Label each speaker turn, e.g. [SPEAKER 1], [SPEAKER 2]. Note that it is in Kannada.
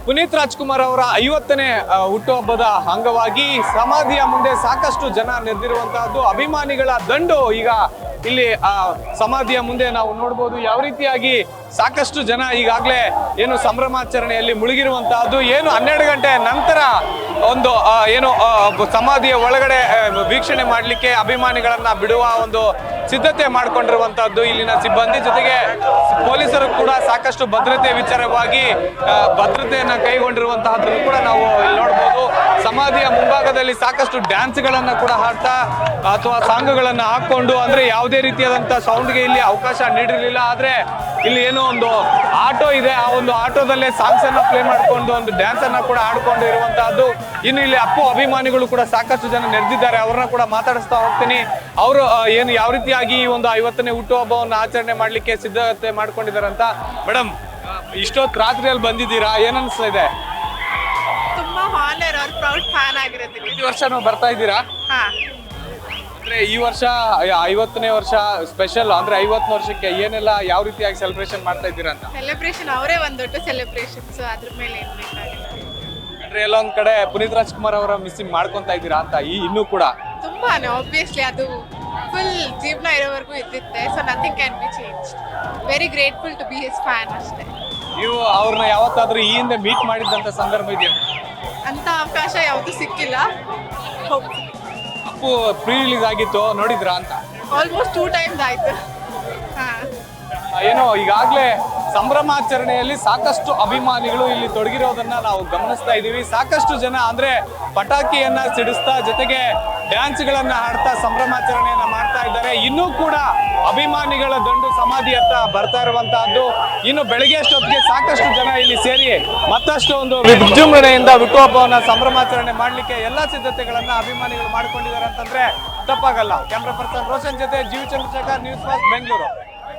[SPEAKER 1] ಪುನೀತ್ ರಾಜ್ಕುಮಾರ್ ಅವರ 50ನೇ ಹುಟ್ಟುಹಬ್ಬದ ಅಂಗವಾಗಿ ಸಮಾಧಿಯ ಮುಂದೆ ಸಾಕಷ್ಟು ಜನ ನೆರೆದಿರುವಂತಹದ್ದು, ಅಭಿಮಾನಿಗಳ ದಂಡು ಈಗ ಇಲ್ಲಿ ಸಮಾಧಿಯ ಮುಂದೆ ನಾವು ನೋಡಬಹುದು. ಯಾವ ರೀತಿಯಾಗಿ ಸಾಕಷ್ಟು ಜನ ಈಗಾಗಲೇ ಏನು ಸಂಭ್ರಮಾಚರಣೆಯಲ್ಲಿ ಮುಳುಗಿರುವಂತಹದ್ದು, ಏನು 12 ಗಂಟೆ ನಂತರ ಒಂದು ಏನು ಸಮಾಧಿಯ ಒಳಗಡೆ ವೀಕ್ಷಣೆ ಮಾಡಲಿಕ್ಕೆ ಅಭಿಮಾನಿಗಳನ್ನ ಬಿಡುವ ಒಂದು ಸಿದ್ಧತೆ ಮಾಡಿಕೊಂಡಿರುವಂತಹದ್ದು ಇಲ್ಲಿನ ಸಿಬ್ಬಂದಿ, ಜೊತೆಗೆ ಪೊಲೀಸರು ಕೂಡ ಸಾಕಷ್ಟು ಭದ್ರತೆ ವಿಚಾರವಾಗಿ ಭದ್ರತೆಯನ್ನ ಕೈಗೊಂಡಿರುವಂತಹದ್ದನ್ನು ಕೂಡ ನಾವು ನೋಡಬಹುದು. ಸಮಾಧಿಯ ಮುಂಭಾಗದಲ್ಲಿ ಸಾಕಷ್ಟು ಡ್ಯಾನ್ಸ್ಗಳನ್ನ ಕೂಡ ಹಾಡ್ತಾ ಅಥವಾ ಸಾಂಗ್ಗಳನ್ನ ಹಾಕೊಂಡು, ಅಂದ್ರೆ ಯಾವುದೇ ರೀತಿಯಾದಂತಹ ಸೌಂಡ್ಗೆ ಇಲ್ಲಿ ಅವಕಾಶ ನೀಡಿರಲಿಲ್ಲ. ಆದ್ರೆ ಇಲ್ಲಿ ಏನೋ ಒಂದು ಆಟೋ ಇದೆ, ಆ ಒಂದು ಆಟೋದಲ್ಲೇ ಸಾಂಗ್ಸ್ ಅನ್ನ ಪ್ಲೇ ಮಾಡಿಕೊಂಡು ಒಂದು ಡ್ಯಾನ್ಸ್ ಅನ್ನ ಕೂಡ ಆಡ್ಕೊಂಡು ಇರುವಂತಹದ್ದು. ಇನ್ನು ಇಲ್ಲಿ ಅಪ್ಪು ಅಭಿಮಾನಿಗಳು ಕೂಡ ಸಾಕಷ್ಟು ಜನ ನೆರೆದಿದ್ದಾರೆ, ಅವ್ರನ್ನ ಕೂಡ ಮಾತಾಡಿಸ್ತಾ ಹೋಗ್ತೀನಿ. ಅವರು ಏನು ಯಾವ ರೀತಿಯಾಗಿ ಈ ಒಂದು 50ನೇ ಹುಟ್ಟುಹಬ್ಬವನ್ನು ಆಚರಣೆ ಮಾಡ್ಲಿಕ್ಕೆ ಸಿದ್ಧತೆ ಮಾಡ್ಕೊಂಡಿದ್ದಾರೆ ಅಂತ. ಮೇಡಮ್, ಇಷ್ಟೊತ್ತು ರಾತ್ರಿಯಲ್ಲಿ ಬಂದಿದ್ದೀರಾ, ಏನ್ ಅನ್ಸ್ತಾ ಇದೆ?
[SPEAKER 2] ತುಂಬಾ ಹಾನರ್ ಅವ್ರ ಪ್ರೌಡ್ ಫ್ಯಾನ್ ಆಗಿರೋದಕ್ಕೆ.
[SPEAKER 1] ಈ ವರ್ಷ ಬರ್ತಾ ಇದ್ದೀರಾ? ಅಂದ್ರೆ ಈ ವರ್ಷ 50ನೇ ವರ್ಷ ಸ್ಪೆಷಲ್, ಅಂದ್ರೆ 50 ವರ್ಷಕ್ಕೆ ಏನೆಲ್ಲ ಯಾವ ರೀತಿಯಾಗಿ ಸೆಲೆಬ್ರೇಷನ್ ಮಾಡ್ತಾ ಇದ್ದೀರಾ ಅಂತ?
[SPEAKER 2] ಸೆಲೆಬ್ರೇಷನ್ ಅವರೇ ಒಂದು ದೊಡ್ಡ ಸೆಲೆಬ್ರೇಷನ್, ಸೊ ಅದ್ರ ಮೇಲೆ ಏನ್ ಬೇಕಾಗಿಲ್ಲ.
[SPEAKER 1] ಅಂದ್ರೆ ಎಲ್ಲೊಂದ್ ಕಡೆ ಪುನೀತ್ ರಾಜ್ಕುಮಾರ್ ಅವರ ಮಿಸ್ಸಿಂಗ್ ಮಾಡ್ಕೊಂತಾ ಇದ್ದೀರಾ ಅಂತ ಇನ್ನೂ ಕೂಡ?
[SPEAKER 2] ತುಂಬಾನೇ ಆಬ್ವಿಯಸ್ಲಿ ಅದು ಫುಲ್ ಜೀವನ ಇರೋವರೆಗೂ ಇದ್ದಿತ್ತೆ, so nothing can be change. Very grateful to be his fan ಅಷ್ಟೇ.
[SPEAKER 1] ನೀವು ಅವ್ರನ್ನ ಯಾವತ್ತಾದ್ರೂ ಈ ಹಿಂದೆ ಮೀಟ್ ಮಾಡಿದಂತ ಸಂದರ್ಭ ಇದೆಯಾ?
[SPEAKER 2] ಅಂತ ಅವಕಾಶ ಯಾವುದು ಸಿಕ್ಕಿಲ್ಲ.
[SPEAKER 1] ಅಪ್ಪು ಪ್ರೀ ರಿಲೀಸ್ ಆಗಿತ್ತು, ನೋಡಿದ್ರಾ ಅಂತ?
[SPEAKER 2] ಆಲ್ಮೋಸ್ಟ್ 2 times ಆಯ್ತು.
[SPEAKER 1] ಏನೋ ಈಗಾಗಲೇ ಸಂಭ್ರಮಾಚರಣೆಯಲ್ಲಿ ಸಾಕಷ್ಟು ಅಭಿಮಾನಿಗಳು ಇಲ್ಲಿ ತೊಡಗಿರೋದನ್ನ ನಾವು ಗಮನಿಸ್ತಾ ಇದ್ದೀವಿ. ಸಾಕಷ್ಟು ಜನ ಅಂದ್ರೆ ಪಟಾಕಿಯನ್ನ ಸಿಡಿಸ್ತಾ, ಜೊತೆಗೆ ಡ್ಯಾನ್ಸ್ಗಳನ್ನ ಹಾಡ್ತಾ ಸಂಭ್ರಮಾಚರಣೆಯನ್ನ ಮಾಡ್ತಾ ಇದ್ದಾರೆ. ಇನ್ನೂ ಕೂಡ ಅಭಿಮಾನಿಗಳ ದಂಡು ಸಮಾಧಿ ಹತ್ತ ಬರ್ತಾ ಇರುವಂತಹದ್ದು. ಇನ್ನು ಬೆಳಗ್ಗೆ ಅಷ್ಟೊತ್ತಿಗೆ ಸಾಕಷ್ಟು ಜನ ಇಲ್ಲಿ ಸೇರಿ ಮತ್ತಷ್ಟು ಒಂದು ವಿಜೃಂಭಣೆಯಿಂದ ಹುಟ್ಟುಹಬ್ಬವನ್ನ ಸಂಭ್ರಮಾಚರಣೆ ಮಾಡ್ಲಿಕ್ಕೆ ಎಲ್ಲಾ ಸಿದ್ಧತೆಗಳನ್ನ ಅಭಿಮಾನಿಗಳು ಮಾಡ್ಕೊಂಡಿದ್ದಾರೆ ಅಂತಂದ್ರೆ ತಪ್ಪಾಗಲ್ಲ. ಕ್ಯಾಮ್ರಾ ಪರ್ಸನ್ ರೋಷನ್ ಜೊತೆ ಜೀವಿ ಚಂದ್ರಶೇಖರ್, ನ್ಯೂಸ್ ಫಸ್ಟ್, ಬೆಂಗಳೂರು.